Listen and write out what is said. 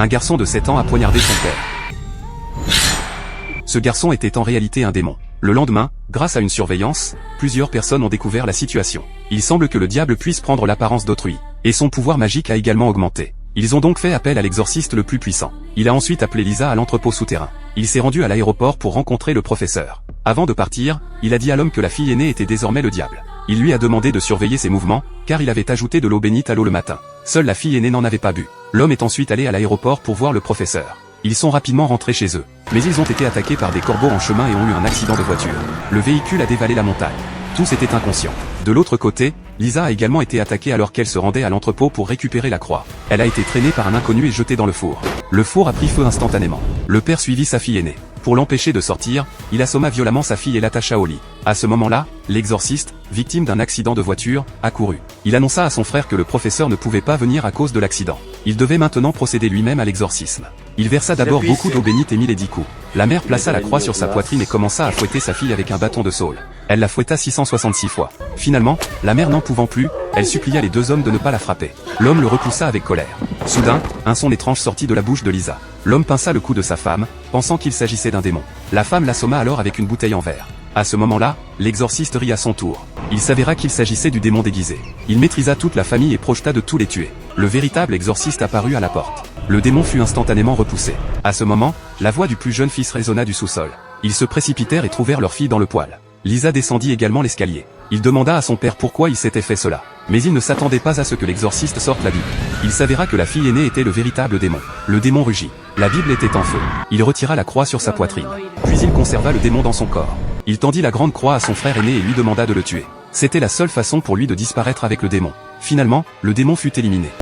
Un garçon de 7 ans a poignardé son père. Ce garçon était en réalité un démon. Le lendemain, grâce à une surveillance, plusieurs personnes ont découvert la situation. Il semble que le diable puisse prendre l'apparence d'autrui, et son pouvoir magique a également augmenté. Ils ont donc fait appel à l'exorciste le plus puissant. Il a ensuite appelé Lisa à l'entrepôt souterrain. Il s'est rendu à l'aéroport pour rencontrer le professeur. Avant de partir, il a dit à l'homme que la fille aînée était désormais le diable. Il lui a demandé de surveiller ses mouvements, car il avait ajouté de l'eau bénite à l'eau le matin. Seule la fille aînée n'en avait pas bu. L'homme est ensuite allé à l'aéroport pour voir le professeur. Ils sont rapidement rentrés chez eux. Mais ils ont été attaqués par des corbeaux en chemin et ont eu un accident de voiture. Le véhicule a dévalé la montagne. Tous étaient inconscients. De l'autre côté, Lisa a également été attaquée alors qu'elle se rendait à l'entrepôt pour récupérer la croix. Elle a été traînée par un inconnu et jetée dans le four. Le four a pris feu instantanément. Le père suivit sa fille aînée. Pour l'empêcher de sortir, il assomma violemment sa fille et l'attacha au lit. À ce moment-là, l'exorciste, victime d'un accident de voiture, a couru. Il annonça à son frère que le professeur ne pouvait pas venir à cause de l'accident. Il devait maintenant procéder lui-même à l'exorcisme. Il versa d'abord beaucoup d'eau bénite et mit les 10 coups. La mère plaça la croix sur sa poitrine et commença à fouetter sa fille avec un bâton de saule. Elle la fouetta 666 fois. Finalement, la mère n'en pouvant plus, elle supplia les deux hommes de ne pas la frapper. L'homme le repoussa avec colère. Soudain, un son étrange sortit de la bouche de Lisa. L'homme pinça le cou de sa femme, pensant qu'il s'agissait d'un démon. La femme l'assomma alors avec une bouteille en verre. À ce moment-là, l'exorciste rit à son tour. Il s'avéra qu'il s'agissait du démon déguisé. Il maîtrisa toute la famille et projeta de tous les tuer. Le véritable exorciste apparut à la porte. Le démon fut instantanément repoussé. À ce moment, la voix du plus jeune fils résonna du sous-sol. Ils se précipitèrent et trouvèrent leur fille dans le poêle. Lisa descendit également l'escalier. Il demanda à son père pourquoi il s'était fait cela. Mais il ne s'attendait pas à ce que l'exorciste sorte la Bible. Il s'avéra que la fille aînée était le véritable démon. Le démon rugit. La Bible était en feu. Il retira la croix sur sa poitrine. Puis il conserva le démon dans son corps. Il tendit la grande croix à son frère aîné et lui demanda de le tuer. C'était la seule façon pour lui de disparaître avec le démon. Finalement, le démon fut éliminé.